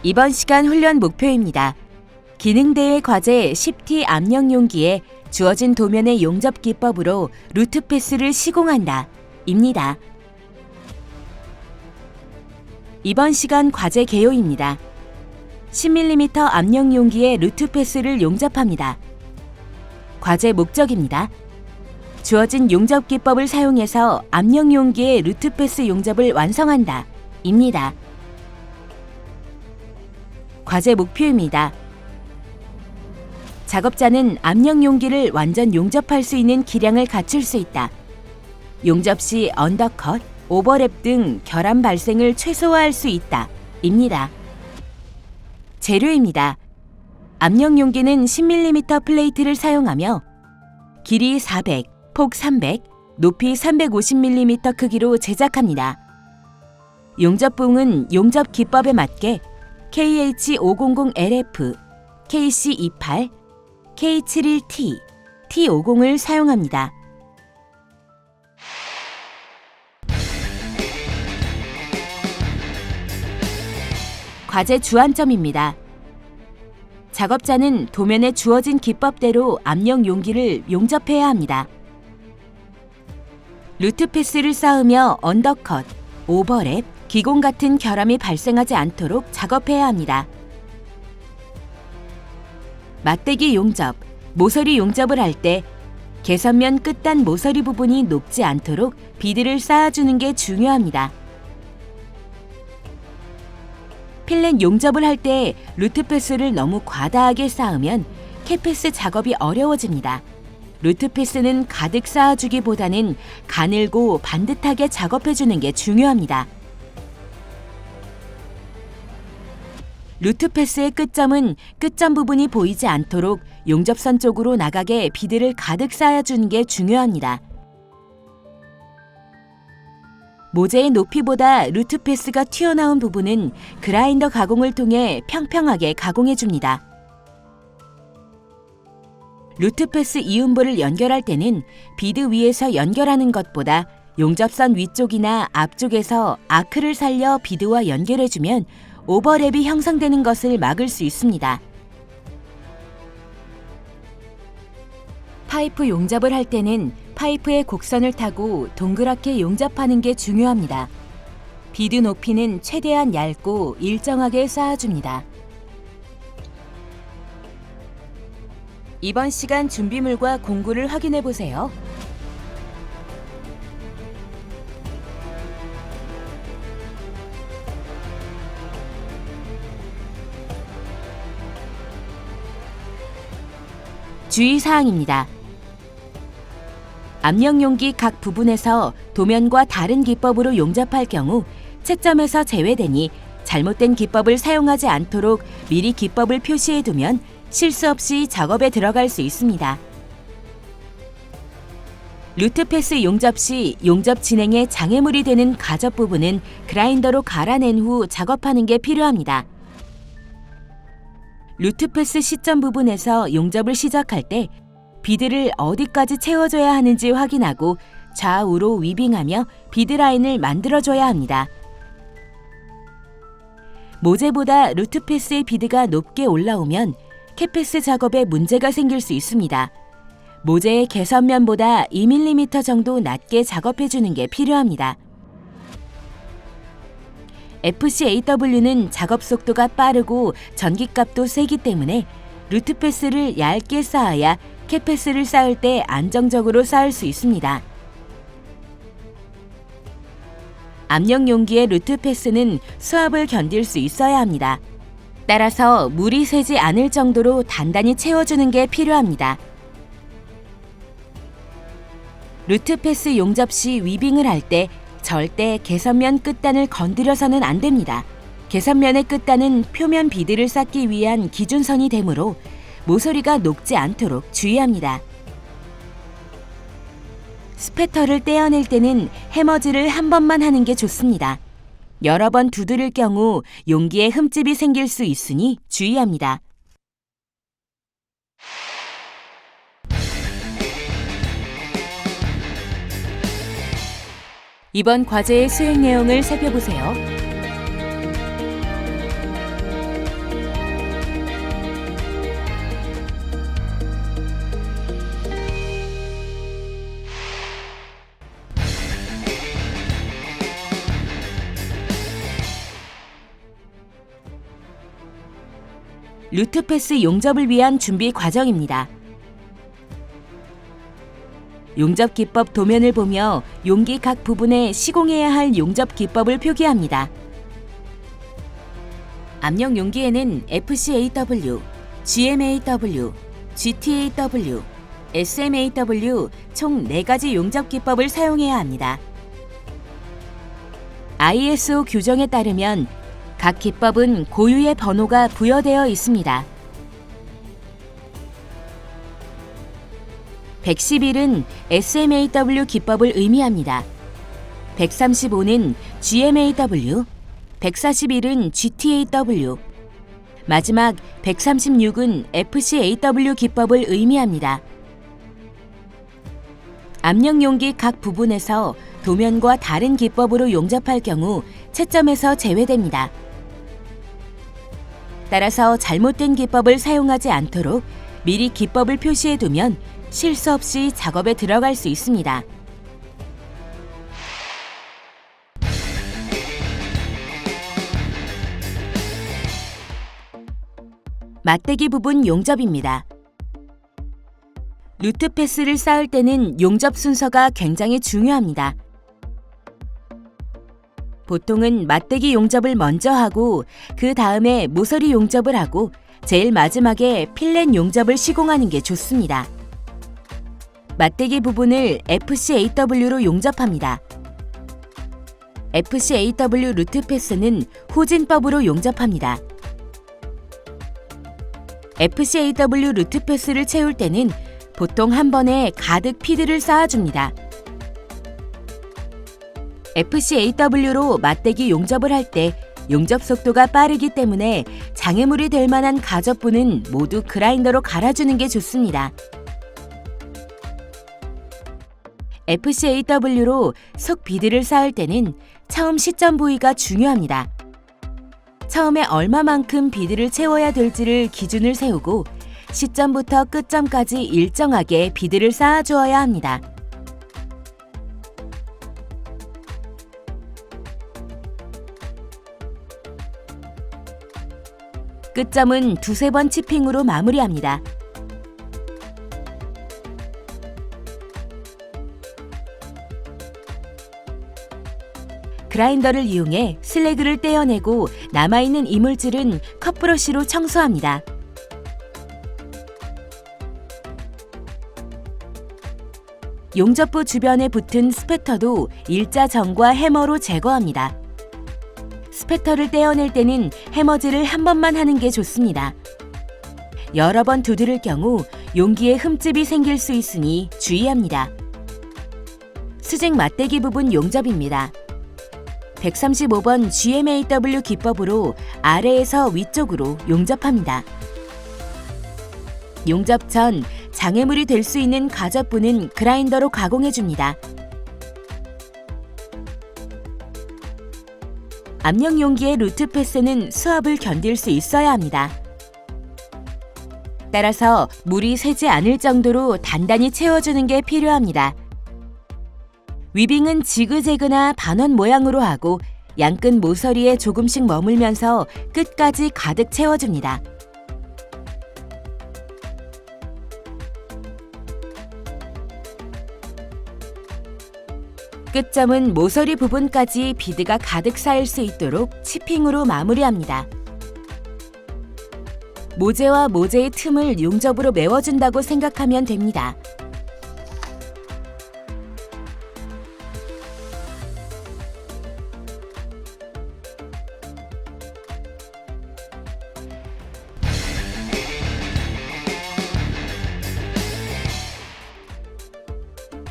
이번 시간 훈련 목표입니다. 기능대회 과제 10T 압력 용기에 주어진 도면의 용접 기법으로 루트 패스를 시공한다 입니다. 이번 시간 과제 개요입니다. 10mm 압력 용기에 루트 패스를 용접합니다. 과제 목적입니다. 주어진 용접 기법을 사용해서 압력 용기의 루트 패스 용접을 완성한다 입니다. 과제 목표입니다. 작업자는 압력 용기를 완전 용접할 수 있는 기량을 갖출 수 있다. 용접 시 언더컷, 오버랩 등 결함 발생을 최소화할 수 있다 입니다. 재료입니다. 압력 용기는 10mm 플레이트를 사용하며 길이 400, 폭 300, 높이 350mm 크기로 제작합니다. 용접봉은 용접 기법에 맞게 KH500LF, KC28, K71T, T50을 사용합니다. 과제 주안점입니다. 작업자는 도면에 주어진 기법대로 압력 용기를 용접해야 합니다. 루트 패스를 쌓으며 언더컷, 오버랩, 기공 같은 결함이 발생하지 않도록 작업해야 합니다. 맞대기 용접, 모서리 용접을 할 때 개선면 끝단 모서리 부분이 녹지 않도록 비드를 쌓아주는 게 중요합니다. 필렛 용접을 할 때 루트 패스를 너무 과다하게 쌓으면 캡패스 작업이 어려워집니다. 루트 패스는 가득 쌓아주기보다는 가늘고 반듯하게 작업해주는 게 중요합니다. 루트 패스의 끝점은 끝점 부분이 보이지 않도록 용접선 쪽으로 나가게 비드를 가득 쌓아주는 게 중요합니다. 모재의 높이보다 루트 패스가 튀어나온 부분은 그라인더 가공을 통해 평평하게 가공해줍니다. 루트 패스 이음부를 연결할 때는 비드 위에서 연결하는 것보다 용접선 위쪽이나 앞쪽에서 아크를 살려 비드와 연결해주면 오버랩이 형성되는 것을 막을 수 있습니다. 파이프 용접을 할 때는 파이프의 곡선을 타고 동그랗게 용접하는 게 중요합니다. 비드 높이는 최대한 얇고 일정하게 쌓아줍니다. 이번 시간 준비물과 공구를 확인해 보세요. 주의사항입니다. 압력 용기 각 부분에서 도면과 다른 기법으로 용접할 경우 채점에서 제외되니 잘못된 기법을 사용하지 않도록 미리 기법을 표시해두면 실수 없이 작업에 들어갈 수 있습니다. 루트 패스 용접 시 용접 진행에 장애물이 되는 가접 부분은 그라인더로 갈아낸 후 작업하는 게 필요합니다. 루트 패스 시점 부분에서 용접을 시작할 때 비드를 어디까지 채워줘야 하는지 확인하고 좌우로 위빙하며 비드 라인을 만들어줘야 합니다. 모재보다 루트 패스의 비드가 높게 올라오면 캡패스 작업에 문제가 생길 수 있습니다. 모재의 개선면보다 2mm 정도 낮게 작업해주는 게 필요합니다. FCAW는 작업 속도가 빠르고 전기값도 세기 때문에 루트 패스를 얇게 쌓아야 캡패스를 쌓을 때 안정적으로 쌓을 수 있습니다. 압력 용기의 루트 패스는 수압을 견딜 수 있어야 합니다. 따라서 물이 새지 않을 정도로 단단히 채워주는 게 필요합니다. 루트 패스 용접 시 위빙을 할 때 절대 개선면 끝단을 건드려서는 안 됩니다. 개선면의 끝단은 표면 비드를 쌓기 위한 기준선이 되므로 모서리가 녹지 않도록 주의합니다. 스패터를 떼어낼 때는 해머질을 한 번만 하는 게 좋습니다. 여러 번 두드릴 경우 용기에 흠집이 생길 수 있으니 주의합니다. 이번 과제의 수행 내용을 살펴보세요. 루트패스 용접을 위한 준비 과정입니다. 용접 기법 도면을 보며 용기 각 부분에 시공해야 할 용접 기법을 표기합니다. 압력 용기에는 FCAW, GMAW, GTAW, SMAW 총 4가지 용접 기법을 사용해야 합니다. ISO 규정에 따르면 각 기법은 고유의 번호가 부여되어 있습니다. 111은 SMAW 기법을 의미합니다. 135는 GMAW, 141은 GTAW, 마지막 136은 FCAW 기법을 의미합니다. 압력 용기 각 부분에서 도면과 다른 기법으로 용접할 경우 채점에서 제외됩니다. 따라서 잘못된 기법을 사용하지 않도록 미리 기법을 표시해두면 실수 없이 작업에 들어갈 수 있습니다. 맞대기 부분 용접입니다. 루트패스를 쌓을 때는 용접 순서가 굉장히 중요합니다. 보통은 맞대기 용접을 먼저 하고 그 다음에 모서리 용접을 하고 제일 마지막에 필렛 용접을 시공하는 게 좋습니다. 맞대기 부분을 FCAW로 용접합니다. FCAW 루트패스는 후진법으로 용접합니다. FCAW 루트패스를 채울 때는 보통 한 번에 가득 피드를 쌓아줍니다. FCAW로 맞대기 용접을 할 때 용접 속도가 빠르기 때문에 장애물이 될 만한 가접부는 모두 그라인더로 갈아주는 게 좋습니다. FCAW로 속 비드를 쌓을 때는 처음 시점 부위가 중요합니다. 처음에 얼마만큼 비드를 채워야 될지를 기준을 세우고 시점부터 끝점까지 일정하게 비드를 쌓아주어야 합니다. 끝점은 두세 번 치핑으로 마무리합니다. 그라인더를 이용해 슬래그를 떼어내고 남아있는 이물질은 컵브러쉬로 청소합니다. 용접부 주변에 붙은 스패터도 일자정과 해머로 제거합니다. 스패터를 떼어낼 때는 해머질을 한 번만 하는 게 좋습니다. 여러 번 두드릴 경우 용기에 흠집이 생길 수 있으니 주의합니다. 수직 맞대기 부분 용접입니다. 135번 GMAW 기법으로 아래에서 위쪽으로 용접합니다. 용접 전 장애물이 될 수 있는 가접부는 그라인더로 가공해줍니다. 압력 용기의 루트패스는 수압을 견딜 수 있어야 합니다. 따라서 물이 새지 않을 정도로 단단히 채워주는 게 필요합니다. 위빙은 지그재그나 반원 모양으로 하고 양끝 모서리에 조금씩 머물면서 끝까지 가득 채워줍니다. 끝점은 모서리 부분까지 비드가 가득 쌓일 수 있도록 치핑으로 마무리합니다. 모재와 모재의 틈을 용접으로 메워준다고 생각하면 됩니다.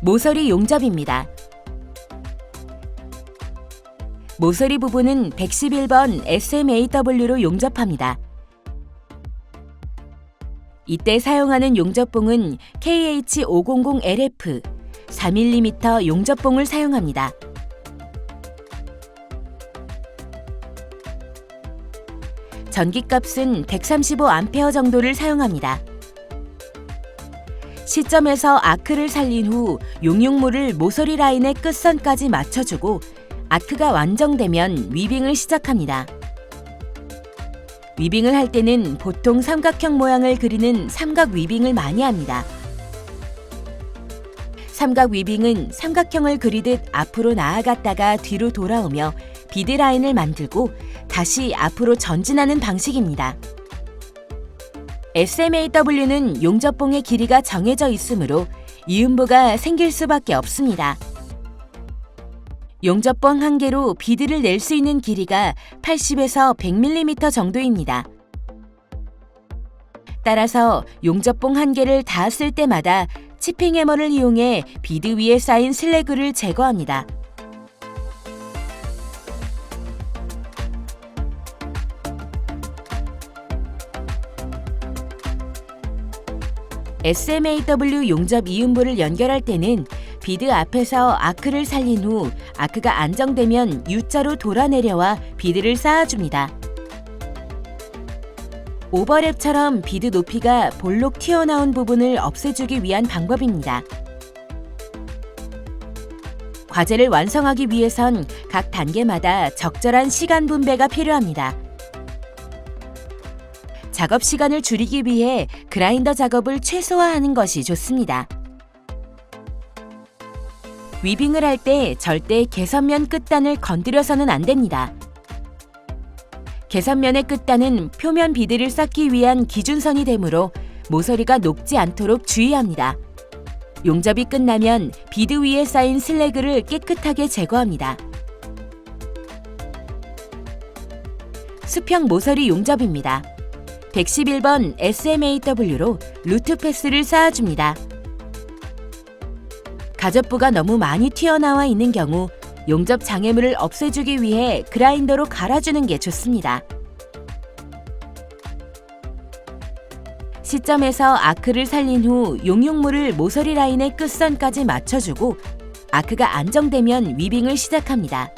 모서리 용접입니다. 모서리 부분은 111번 SMAW로 용접합니다. 이때 사용하는 용접봉은 KH500LF 4mm 용접봉을 사용합니다. 전기값은 135A 정도를 사용합니다. 시점에서 아크를 살린 후 용융물을 모서리 라인의 끝선까지 맞춰주고 아크가 완성되면 위빙을 시작합니다. 위빙을 할 때는 보통 삼각형 모양을 그리는 삼각 위빙을 많이 합니다. 삼각 위빙은 삼각형을 그리듯 앞으로 나아갔다가 뒤로 돌아오며 비드 라인을 만들고 다시 앞으로 전진하는 방식입니다. SMAW는 용접봉의 길이가 정해져 있으므로 이음부가 생길 수밖에 없습니다. 용접봉 한 개로 비드를 낼 수 있는 길이가 80에서 100mm 정도입니다. 따라서 용접봉 한 개를 닿았을 때마다 치핑 해머를 이용해 비드 위에 쌓인 슬래그를 제거합니다. SMAW 용접 이음부를 연결할 때는 비드 앞에서 아크를 살린 후 아크가 안정되면 U자로 돌아 내려와 비드를 쌓아줍니다. 오버랩처럼 비드 높이가 볼록 튀어나온 부분을 없애주기 위한 방법입니다. 과제를 완성하기 위해선 각 단계마다 적절한 시간 분배가 필요합니다. 작업 시간을 줄이기 위해 그라인더 작업을 최소화하는 것이 좋습니다. 위빙을 할 때 절대 개선면 끝단을 건드려서는 안 됩니다. 개선면의 끝단은 표면 비드를 쌓기 위한 기준선이 되므로 모서리가 녹지 않도록 주의합니다. 용접이 끝나면 비드 위에 쌓인 슬래그를 깨끗하게 제거합니다. 수평 모서리 용접입니다. 111번 SMAW로 루트 패스를 쌓아줍니다. 가접부가 너무 많이 튀어나와 있는 경우 용접 장애물을 없애주기 위해 그라인더로 갈아주는 게 좋습니다. 시점에서 아크를 살린 후 용융물을 모서리 라인의 끝선까지 맞춰주고 아크가 안정되면 위빙을 시작합니다.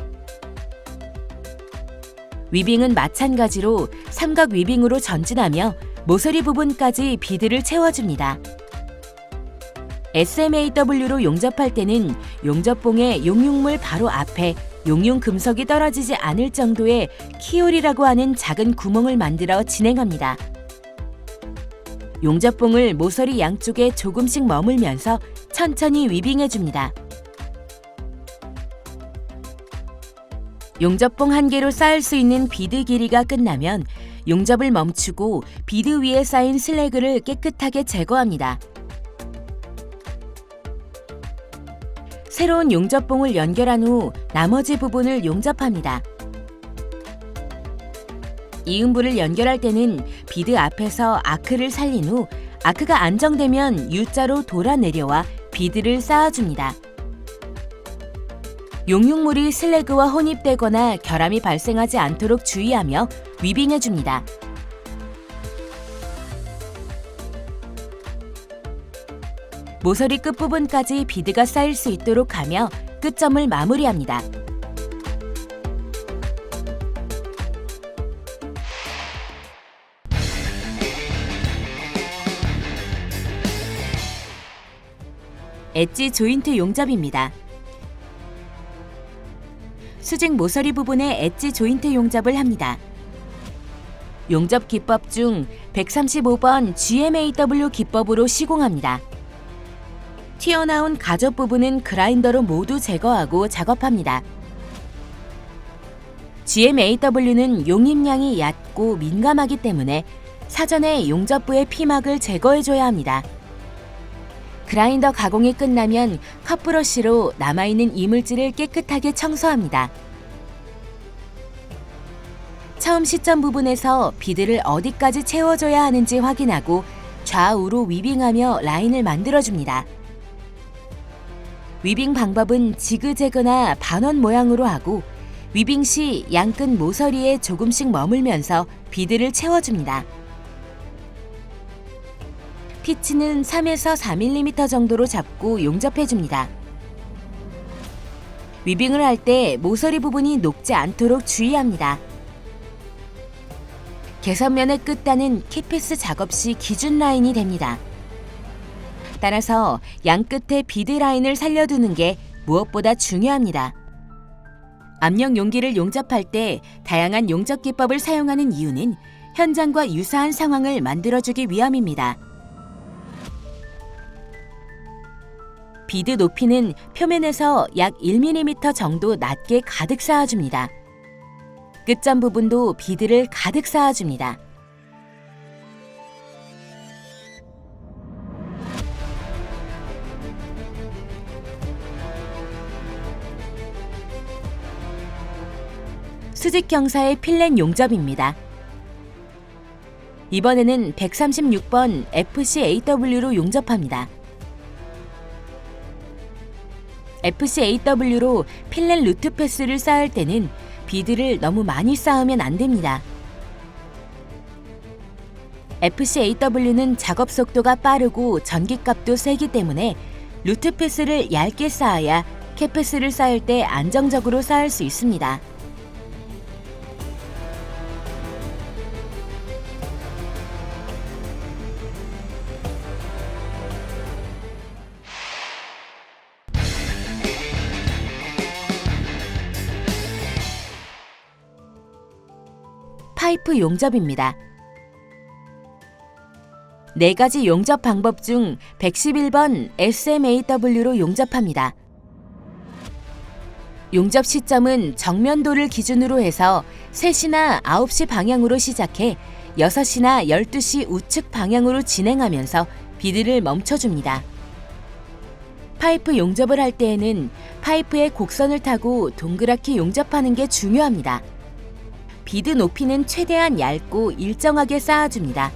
위빙은 마찬가지로 삼각 위빙으로 전진하며 모서리 부분까지 비드를 채워줍니다. SMAW로 용접할 때는 용접봉의 용융물 바로 앞에 용융 금속이 떨어지지 않을 정도의 키홀이라고 하는 작은 구멍을 만들어 진행합니다. 용접봉을 모서리 양쪽에 조금씩 머물면서 천천히 위빙해줍니다. 용접봉 한 개로 쌓을 수 있는 비드 길이가 끝나면 용접을 멈추고 비드 위에 쌓인 슬래그를 깨끗하게 제거합니다. 새로운 용접봉을 연결한 후 나머지 부분을 용접합니다. 이음부를 연결할 때는 비드 앞에서 아크를 살린 후 아크가 안정되면 U자로 돌아 내려와 비드를 쌓아줍니다. 용융물이 슬래그와 혼입되거나 결함이 발생하지 않도록 주의하며 위빙해줍니다. 모서리 끝부분까지 비드가 쌓일 수 있도록 하며 끝점을 마무리합니다. 엣지 조인트 용접입니다. 수직 모서리 부분에 엣지 조인트 용접을 합니다. 용접 기법 중 135번 GMAW 기법으로 시공합니다. 튀어나온 가접 부분은 그라인더로 모두 제거하고 작업합니다. GMAW는 용입량이 얕고 민감하기 때문에 사전에 용접부의 피막을 제거해줘야 합니다. 그라인더 가공이 끝나면 컷브러쉬로 남아있는 이물질을 깨끗하게 청소합니다. 처음 시점 부분에서 비드를 어디까지 채워줘야 하는지 확인하고 좌우로 위빙하며 라인을 만들어줍니다. 위빙 방법은 지그재그나 반원 모양으로 하고 위빙 시 양끝 모서리에 조금씩 머물면서 비드를 채워줍니다. 피치는 3에서 4mm 정도로 잡고 용접해줍니다. 위빙을 할 때 모서리 부분이 녹지 않도록 주의합니다. 개선면의 끝단은 키피스 작업 시 기준 라인이 됩니다. 따라서 양끝에 비드 라인을 살려두는 게 무엇보다 중요합니다. 압력 용기를 용접할 때 다양한 용접 기법을 사용하는 이유는 현장과 유사한 상황을 만들어주기 위함입니다. 비드 높이는 표면에서 약 1mm 정도 낮게 가득 쌓아줍니다. 끝점 부분도 비드를 가득 쌓아줍니다. 수직 경사의 필렛 용접입니다. 이번에는 136번 FCAW로 용접합니다. FCAW로 필렛 루트 패스를 쌓을 때는 비드를 너무 많이 쌓으면 안 됩니다. FCAW는 작업 속도가 빠르고 전기값도 세기 때문에 루트 패스를 얇게 쌓아야 캣패스를 쌓을 때 안정적으로 쌓을 수 있습니다. 파이프 용접입니다. 4가지 용접 방법 중 111번 SMAW로 용접합니다. 용접 시점은 정면도를 기준으로 해서 3시나 9시 방향으로 시작해 6시나 12시 우측 방향으로 진행하면서 비드를 멈춰줍니다. 파이프 용접을 할 때에는 파이프의 곡선을 타고 동그랗게 용접하는 게 중요합니다. 비드 높이는 최대한 얇고 일정하게 쌓아줍니다.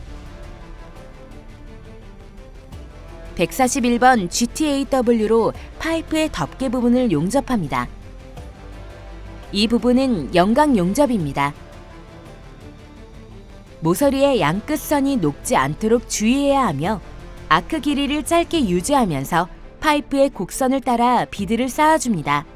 141번 GTAW로 파이프의 덮개 부분을 용접합니다. 이 부분은 영광 용접입니다. 모서리의 양끝선이 녹지 않도록 주의해야 하며 아크 길이를 짧게 유지하면서 파이프의 곡선을 따라 비드를 쌓아줍니다.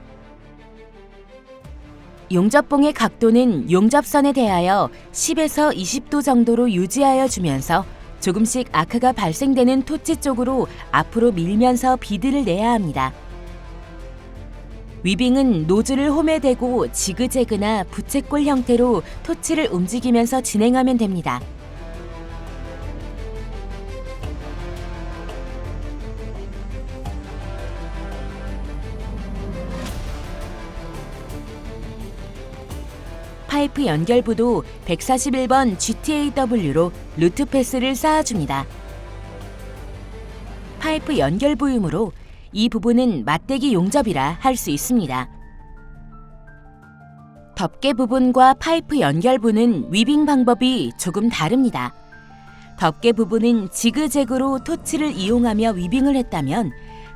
용접봉의 각도는 용접선에 대하여 10에서 20도 정도로 유지하여 주면서 조금씩 아크가 발생되는 토치 쪽으로 앞으로 밀면서 비드를 내야 합니다. 위빙은 노즐을 홈에 대고 지그재그나 부채꼴 형태로 토치를 움직이면서 진행하면 됩니다. 파이프 연결부도 141번 GTAW로 루트 패스를 쌓아줍니다. 파이프 연결 부이므로 이 부분은 맞대기 용접이라 할 수 있습니다. 덮개 부분과 파이프 연결부는 위빙 방법이 조금 다릅니다. 덮개 부분은 지그재그로 토치를 이용하며 위빙을 했다면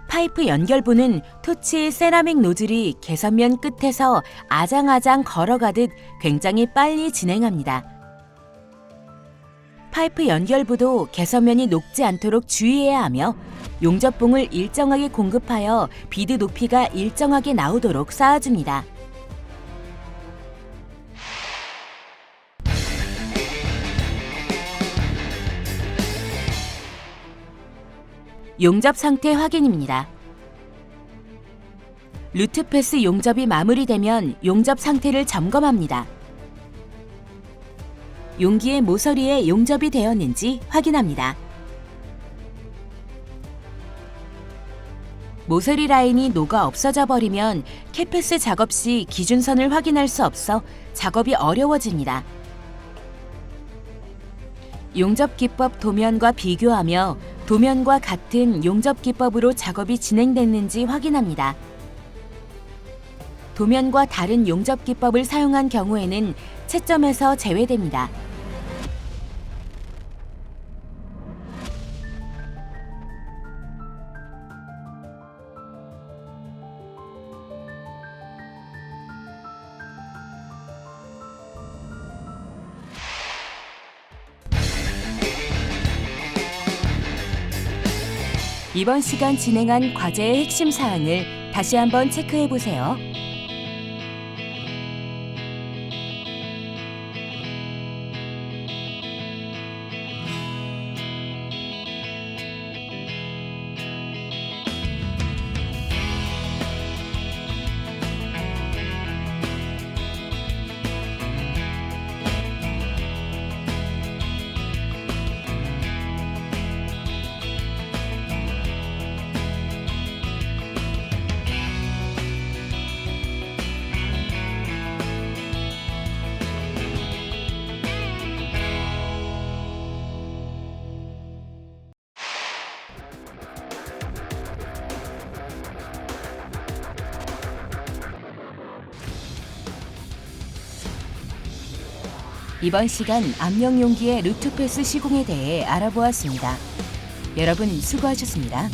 파이프 연결부는 토치의 세라믹 노즐이 개선면 끝에서 아장아장 걸어가듯 굉장히 빨리 진행합니다. 파이프 연결부도 개선면이 녹지 않도록 주의해야 하며 용접봉을 일정하게 공급하여 비드 높이가 일정하게 나오도록 쌓아줍니다. 용접 상태 확인입니다. 루트 패스 용접이 마무리되면 용접 상태를 점검합니다. 용기의 모서리에 용접이 되었는지 확인합니다. 모서리 라인이 녹아 없어져 버리면 캣패스 작업 시 기준선을 확인할 수 없어 작업이 어려워집니다. 용접 기법 도면과 비교하며 도면과 같은 용접 기법으로 작업이 진행됐는지 확인합니다. 도면과 다른 용접 기법을 사용한 경우에는 채점에서 제외됩니다. 이번 시간 진행한 과제의 핵심 사항을 다시 한번 체크해 보세요. 이번 시간 압력 용기의 루트패스 시공에 대해 알아보았습니다. 여러분 수고하셨습니다.